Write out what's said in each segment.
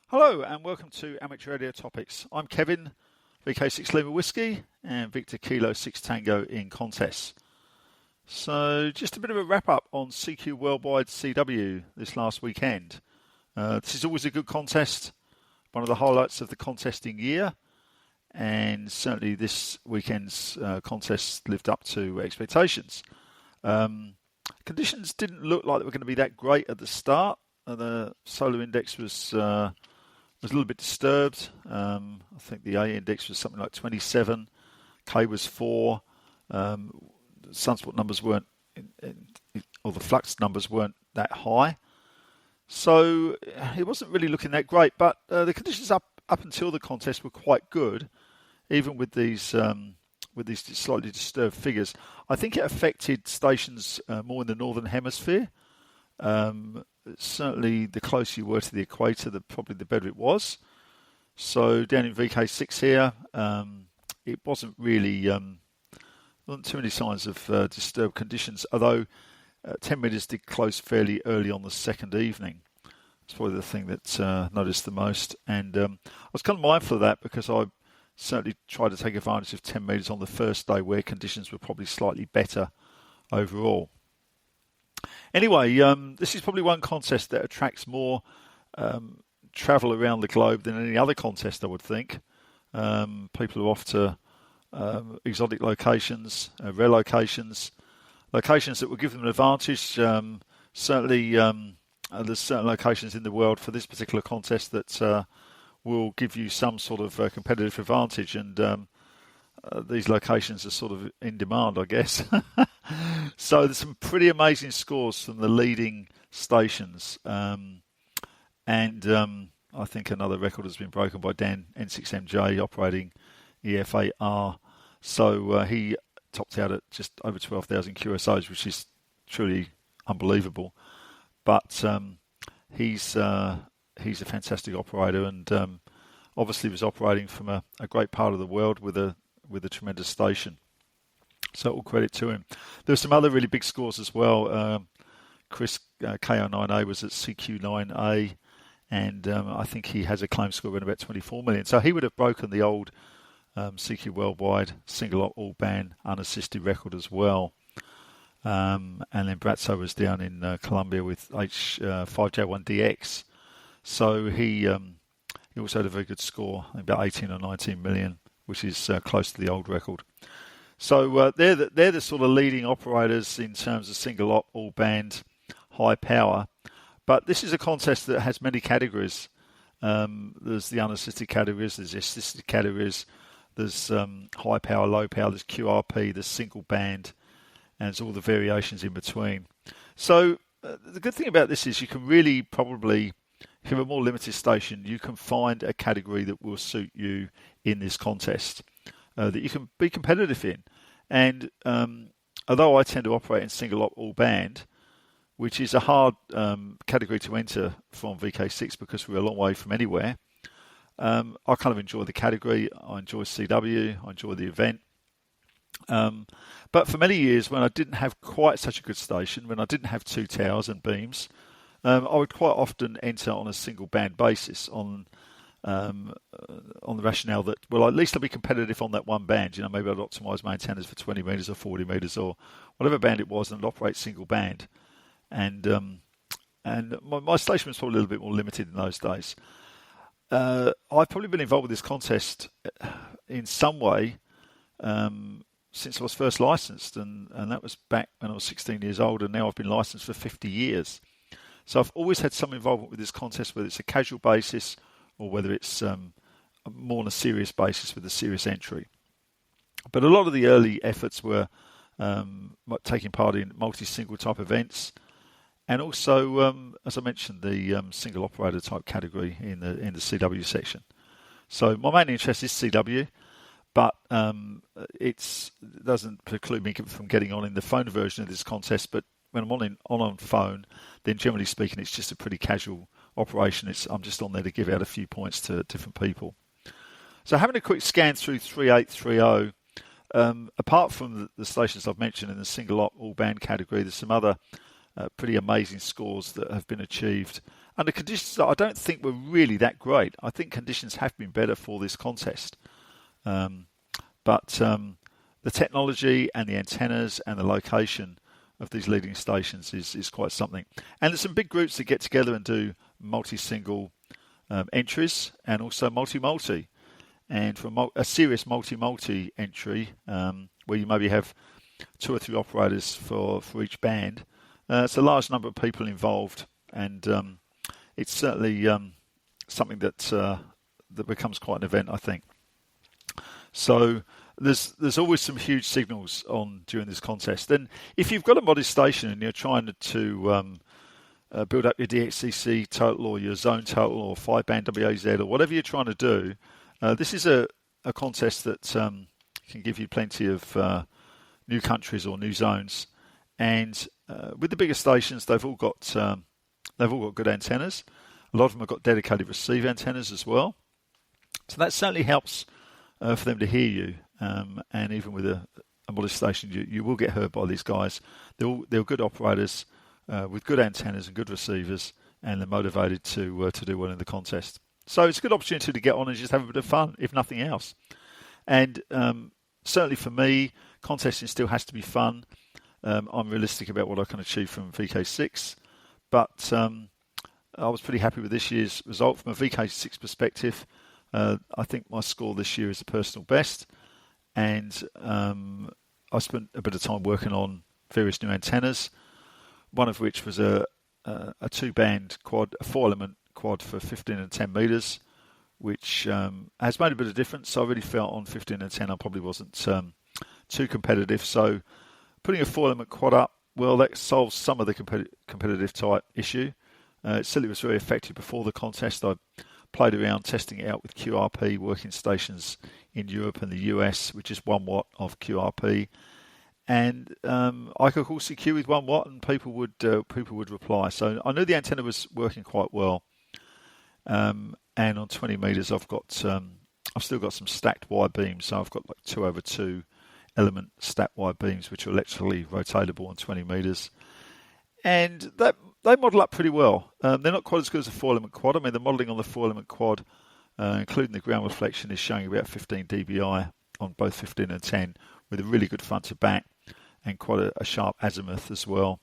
Hello and welcome to Amateur Radio Topics. I'm Kevin VK6T Whiskey and Victor Kilo 6 Tango in contests. So just a bit of a wrap up on CQWW CW this last weekend. This is always a good contest, one of the highlights of the contesting year, and certainly this weekend's contest lived up to expectations. Conditions didn't look like they were going to be that great at the start. The solar index was a little bit disturbed. I think the A index was something like 27, K was 4. Sunspot numbers weren't, or the flux numbers weren't that high. So it wasn't really looking that great, but the conditions up until the contest were quite good, even with these slightly disturbed figures. I think it affected stations more in the northern hemisphere. Certainly, the closer you were to the equator, probably the better it was. So down in VK6 here, it wasn't really wasn't too many signs of disturbed conditions. Although 10 metres did close fairly early on the second evening. It's probably the thing that noticed the most, and I was kind of mindful of that because I certainly tried to take advantage of 10 metres on the first day where conditions were probably slightly better overall. Anyway, this is probably one contest that attracts more travel around the globe than any other contest, I would think. People are off to exotic locations, rare locations that will give them an advantage. Certainly, there's certain locations in the world for this particular contest that will give you some sort of competitive advantage, and these locations are sort of in demand, I guess. So there's some pretty amazing scores from the leading stations. And I think another record has been broken by Dan N6MJ operating EFAR. So he topped out at just over 12,000 QSOs, which is truly unbelievable. But he's a fantastic operator, and obviously was operating from a great part of the world with a tremendous station. So all credit to him. There were some other really big scores as well. Chris KO9A was at CQ9A, and I think he has a claim score of about 24 million. So he would have broken the old CQ Worldwide single all band unassisted record as well. And then Bratzo was down in Colombia with H5J1DX. So he also had a very good score, about 18 or 19 million, which is close to the old record. So they're the sort of leading operators in terms of single op, all band, high power. But this is a contest that has many categories. There's the unassisted categories, there's assisted categories, there's high power, low power, there's QRP, there's single band, and there's all the variations in between. So the good thing about this is you can really probably, if you have a more limited station, you can find a category that will suit you in this contest that you can be competitive in. And although I tend to operate in single op all band, which is a hard category to enter from VK6 because we're a long way from anywhere, I kind of enjoy the category. I enjoy CW, I enjoy the event. But for many years, when I didn't have quite such a good station, when I didn't have two towers and beams, I would quite often enter on a single band basis on the rationale that, well, at least I'll be competitive on that one band. You know, maybe I'd optimise my antennas for 20 metres or 40 metres or whatever band it was, and I'd operate single band. And my station was probably a little bit more limited in those days. I've probably been involved with this contest in some way since I was first licensed, and that was back when I was 16 years old, and now I've been licensed for 50 years. So I've always had some involvement with this contest, whether it's a casual basis or whether it's more on a serious basis with a serious entry. But a lot of the early efforts were taking part in multi-single type events, and also, as I mentioned, the single operator type category in the CW section. So my main interest is CW, but it doesn't preclude me from getting on in the phone version of this contest. But when I'm on phone, then generally speaking, it's just a pretty casual operation. I'm just on there to give out a few points to different people. So having a quick scan through 3830, apart from the stations I've mentioned in the single op all band category, there's some other pretty amazing scores that have been achieved under conditions that I don't think were really that great. I think conditions have been better for this contest. But the technology and the antennas and the location of these leading stations is quite something. And there's some big groups that get together and do multi-single entries and also multi-multi. And for a serious multi-multi entry, where you maybe have 2 or 3 operators for each band, it's a large number of people involved, and it's certainly something that becomes quite an event, I think. So there's always some huge signals on during this contest. And if you've got a modest station and you're trying to build up your DXCC total or your zone total or 5-band WAZ or whatever you're trying to do, this is a contest that can give you plenty of new countries or new zones. And with the bigger stations, they've all got good antennas. A lot of them have got dedicated receive antennas as well. So that certainly helps for them to hear you. And even with a modest station, you will get heard by these guys. They're good operators with good antennas and good receivers, and they're motivated to do well in the contest. So it's a good opportunity to get on and just have a bit of fun, if nothing else. And certainly for me, contesting still has to be fun. I'm realistic about what I can achieve from VK6, but I was pretty happy with this year's result from a VK6 perspective. I think my score this year is a personal best, and I spent a bit of time working on various new antennas, one of which was a 2-band quad, a 4-element quad for 15 and 10 metres, which has made a bit of difference. I really felt on 15 and 10 I probably wasn't too competitive. So putting a 4-element quad up, well, that solves some of the competitive type issue. It certainly was very effective before the contest. I played around testing it out with QRP working stations in Europe and the US, which is 1 watt of QRP. And I could call CQ with 1 watt, and people would reply. So I knew the antenna was working quite well. And on 20 meters, I've still got some stacked wide beams. So I've got like 2/2 element stacked wide beams, which are electrically rotatable on 20 meters, and they model up pretty well. They're not quite as good as a 4-element quad. I mean, the modelling on the 4-element quad, including the ground reflection, is showing about 15 dBi on both 15 and 10, with a really good front to back and quite a sharp azimuth as well.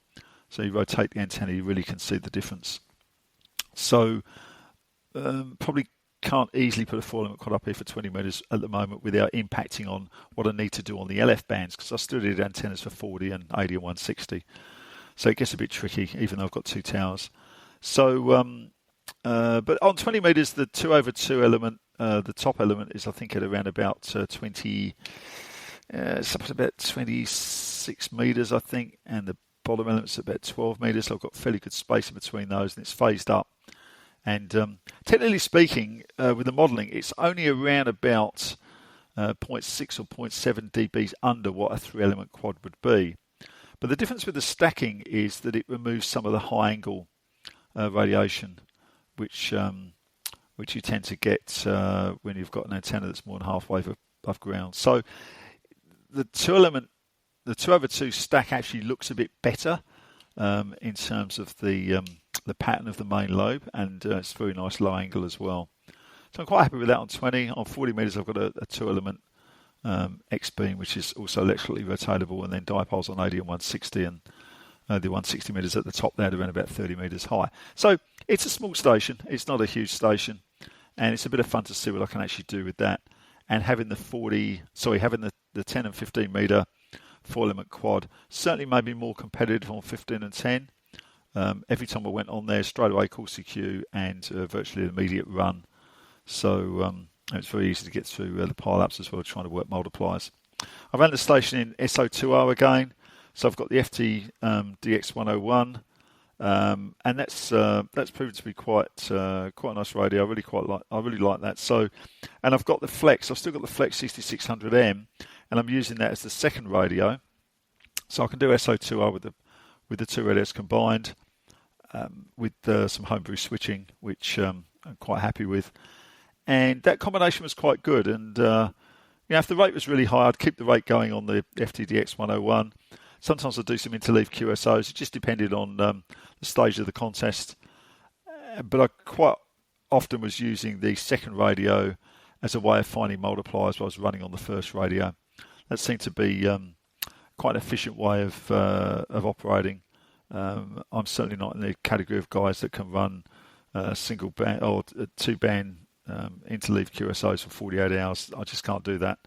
So you rotate the antenna, you really can see the difference. So probably can't easily put a 4-element quad up here for 20 metres at the moment without impacting on what I need to do on the LF bands, because I still did antennas for 40 and 80 and 160. So it gets a bit tricky, even though I've got 2 towers. So, but on 20 metres, the 2/2 element, the top element is, I think, at around about 20, something about 26 metres, I think, and the bottom element's at about 12 metres. So I've got fairly good space in between those, and it's phased up. And technically speaking, with the modelling, it's only around about 0.6 or 0.7 dBs under what a 3-element quad would be. But the difference with the stacking is that it removes some of the high angle radiation, which you tend to get when you've got an antenna that's more than halfway above ground. So the 2/2 stack actually looks a bit better in terms of the pattern of the main lobe, and it's very nice low angle as well. So I'm quite happy with that on 20. On 40 metres, I've got a 2-element X-beam, which is also electrically rotatable, and then dipoles on 80 and 160, and the 160 metres at the top there, around about 30 metres high. So it's a small station. It's not a huge station, and it's a bit of fun to see what I can actually do with that. And having the 10 and 15 metre 4-element quad certainly made me more competitive on 15 and 10. Every time I went on there, straight away call CQ and virtually an immediate run. So it's very easy to get through the pile-ups as well, trying to work multipliers. I ran the station in SO2R again, so I've got the FT DX101, and that's proven to be quite a nice radio. I really like that. So, and I've got the Flex. I've still got the Flex 6600M, and I'm using that as the second radio, so I can do SO2R with the 2 radios combined, with some homebrew switching, which I'm quite happy with. And that combination was quite good. And if the rate was really high, I'd keep the rate going on the FTDX 101. Sometimes I'd do some interleave QSOs. It just depended on the stage of the contest. but I quite often was using the second radio as a way of finding multipliers while I was running on the first radio. That seemed to be quite an efficient way of operating. I'm certainly not in the category of guys that can run single band or two band interleave QSOs for 48 hours. I just can't do that.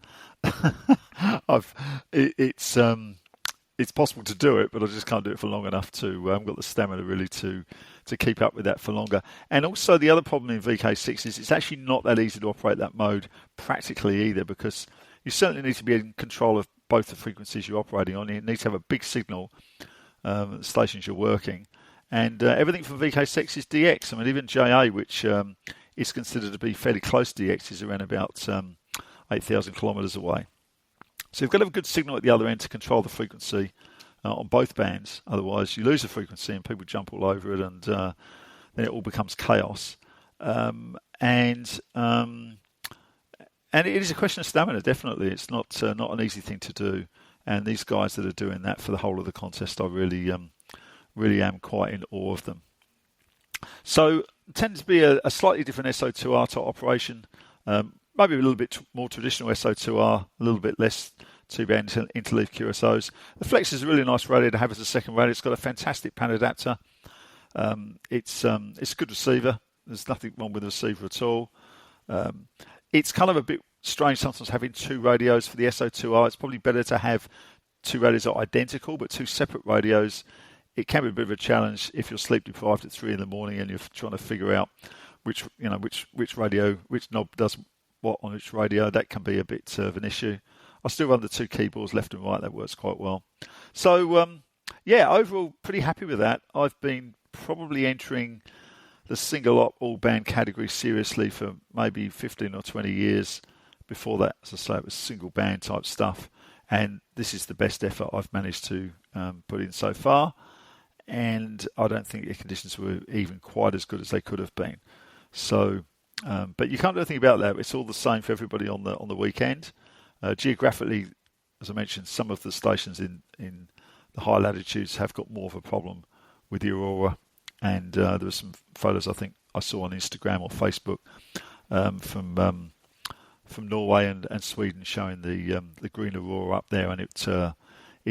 It's possible to do it, but I just can't do it for long enough to. I haven't got the stamina really to keep up with that for longer. And also the other problem in VK6 is it's actually not that easy to operate that mode practically either, because you certainly need to be in control of both the frequencies you're operating on. You need to have a big signal at the stations you're working. And everything from VK6 is DX. I mean, even JA, which is considered to be fairly close to DX, is around about 8,000 kilometres away. So you've got to have a good signal at the other end to control the frequency on both bands. Otherwise, you lose the frequency and people jump all over it, and then it all becomes chaos. And it is a question of stamina, definitely. It's not an easy thing to do. And these guys that are doing that for the whole of the contest, I really am quite in awe of them. So it tends to be a slightly different SO2R type operation. Maybe a little bit more traditional SO2R, a little bit less two-band interleave QSOs. The Flex is a really nice radio to have as a second radio. It's got a fantastic pan adapter. It's a good receiver. There's nothing wrong with the receiver at all. It's kind of a bit strange sometimes having two radios for the SO2R. It's probably better to have two radios that are identical, but two separate radios. It can be a bit of a challenge if you're sleep deprived at 3 a.m. and you're trying to figure out which radio, which knob does what on each radio. That can be a bit of an issue. I still run the two keyboards left and right. That works quite well. So overall pretty happy with that. I've been probably entering the single op all band category seriously for maybe 15 or 20 years. Before that, as I say, it was single band type stuff, and this is the best effort I've managed to put in so far. And I don't think the conditions were even quite as good as they could have been. So, but you can't do anything about that. It's all the same for everybody on the weekend. Geographically, as I mentioned, some of the stations in the high latitudes have got more of a problem with the aurora. And there were some photos I think I saw on Instagram or Facebook from Norway and Sweden showing the green aurora up there, and it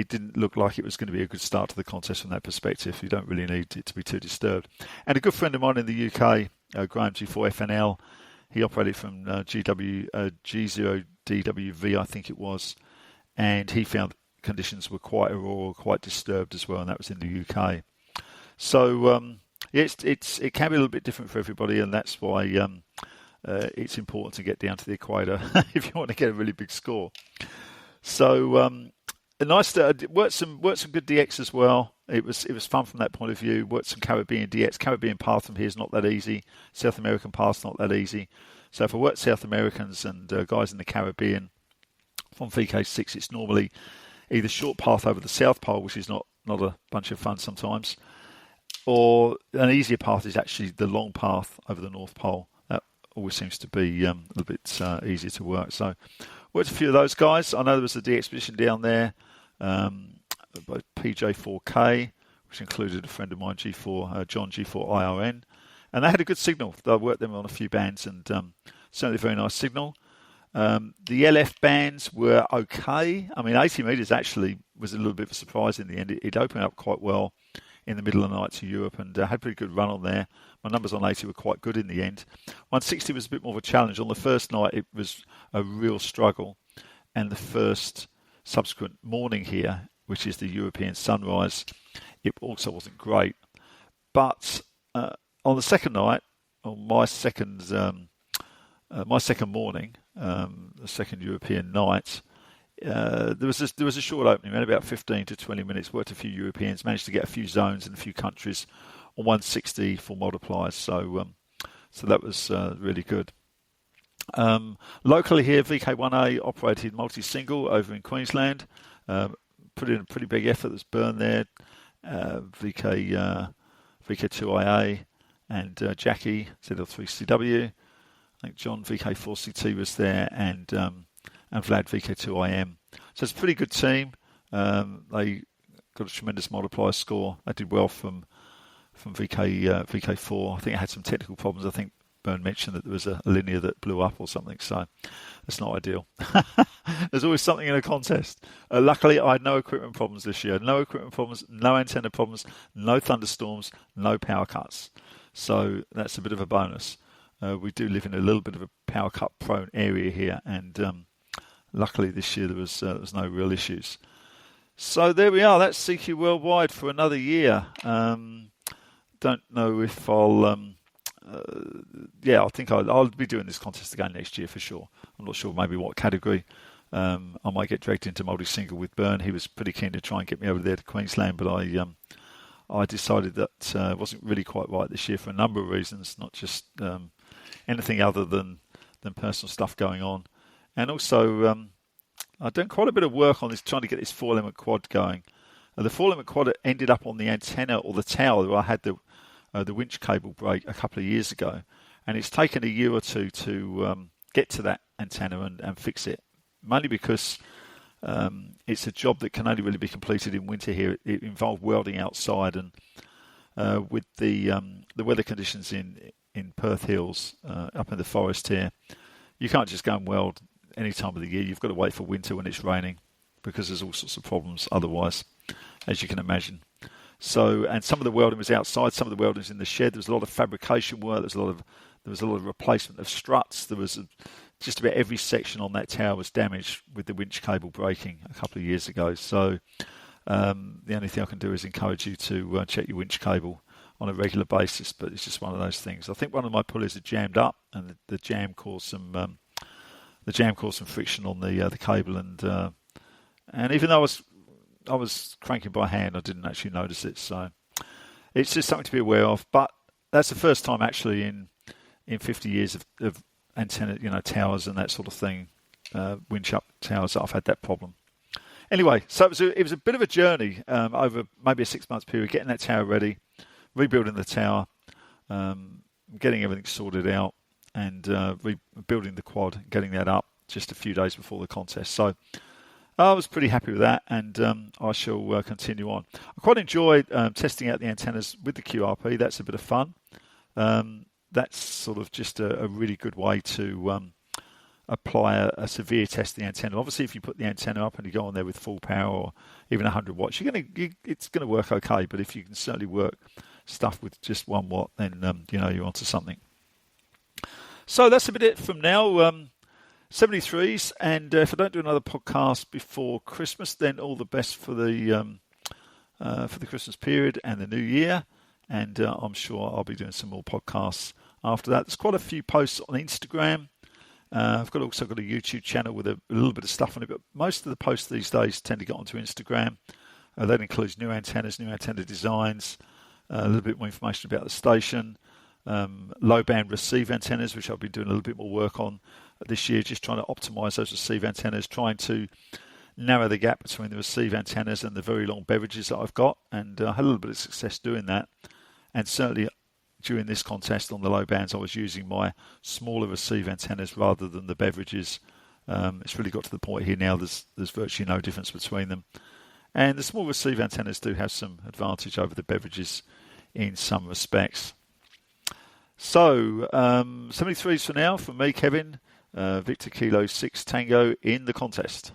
didn't look like it was going to be a good start to the contest from that perspective. You don't really need it to be too disturbed. And a good friend of mine in the UK, Graham G4FNL, he operated from G0DWV, I think it was, and he found conditions were quite auroral, quite disturbed as well, and that was in the UK. So it can be a little bit different for everybody, and that's why it's important to get down to the equator if you want to get a really big score. So nice to worked some good DX as well. It was fun from that point of view. Worked some Caribbean DX. Caribbean path from here is not that easy. South American path's not that easy. So if I work South Americans and guys in the Caribbean from VK6, it's normally either short path over the South Pole, which is not a bunch of fun sometimes, or an easier path is actually the long path over the North Pole. That always seems to be a little bit easier to work. So worked a few of those guys. I know there was a D expedition down there, both PJ4K, which included a friend of mine, John G4IRN, and they had a good signal. I worked them on a few bands, and certainly a very nice signal. The LF bands were okay. I mean, 80 metres actually was a little bit of a surprise in the end. It opened up quite well in the middle of the night to Europe, and had a pretty good run on there. My numbers on 80 were quite good in the end. 160 was a bit more of a challenge. On the first night, it was a real struggle, and the first subsequent morning here, which is the European sunrise, it also wasn't great. But on the second night, on my second morning, the second European night, there was a short opening, around about 15 to 20 minutes. Worked a few Europeans, managed to get a few zones in a few countries on 160 for multipliers. So that was really good. Locally here, VK1A operated multi-single over in Queensland. Put in a pretty big effort. There's Burn there, VK2IA, and Jackie ZL3CW. I think John VK4CT was there, and Vlad VK2IM. So it's a pretty good team. They got a tremendous multiplier score. They did well from VK4. I think it had some technical problems. I think Byrne mentioned that there was a linear that blew up or something, so that's not ideal. There's always something in a contest. Luckily, I had no equipment problems this year. No equipment problems, no antenna problems, no thunderstorms, no power cuts. So that's a bit of a bonus. We do live in a little bit of a power cut prone area here, and luckily this year there was no real issues. So there we are. That's CQ Worldwide for another year. Don't know if I'll. I think I'll be doing this contest again next year for sure. I'm not sure maybe what category. I might get dragged into multi-single with Byrne. He was pretty keen to try and get me over there to Queensland, but I decided that it wasn't really quite right this year for a number of reasons, not just anything other than personal stuff going on. And also, I've done quite a bit of work on this, trying to get this 4-element quad going. The 4-element quad ended up on the antenna or the tower where I had the winch cable break a couple of years ago, and it's taken a year or two to get to that antenna and fix it, mainly because it's a job that can only really be completed in winter here. It involved welding outside, and with the weather conditions in Perth Hills, up in the forest here, you can't just go and weld any time of the year. You've got to wait for winter when it's raining, because there's all sorts of problems otherwise, as you can imagine. So, and some of the welding was outside, some of the welding was in the shed. There was a lot of fabrication work. There was a lot of replacement of struts. There was just about every section on that tower was damaged with the winch cable breaking a couple of years ago. So, the only thing I can do is encourage you to check your winch cable on a regular basis. But it's just one of those things. I think one of my pulleys had jammed up, and the jam caused some friction on the cable, and even though I was cranking by hand, I didn't actually notice it. So it's just something to be aware of. But that's the first time actually in 50 years of antenna, towers and that sort of thing, winch up towers, that I've had that problem. Anyway, so it was a bit of a journey over maybe a 6-month period, getting that tower ready, rebuilding the tower, getting everything sorted out, and rebuilding the quad, getting that up just a few days before the contest. So I was pretty happy with that, and I shall continue on. I quite enjoyed testing out the antennas with the QRP. That's a bit of fun. That's sort of just a really good way to apply a severe test to the antenna. Obviously, if you put the antenna up and you go on there with full power or even 100 watts, it's going to work okay. But if you can certainly work stuff with just 1 watt, then you're onto something. So that's a bit it from now. 73s, and if I don't do another podcast before Christmas, then all the best for the Christmas period and the New Year, and I'm sure I'll be doing some more podcasts after that. There's quite a few posts on Instagram. I've also got a YouTube channel with a little bit of stuff on it, but most of the posts these days tend to get onto Instagram. That includes new antennas, new antenna designs, a little bit more information about the station, low band receive antennas, which I've been doing a little bit more work on this year, just trying to optimize those receive antennas, trying to narrow the gap between the receive antennas and the very long beverages that I've got, and I had a little bit of success doing that. And certainly during this contest on the low bands, I was using my smaller receive antennas rather than the beverages. It's really got to the point here now there's virtually no difference between them, and the small receive antennas do have some advantage over the beverages in some respects. So 73s for now from me, Kevin. Victor Kilo 6 Tango in the contest.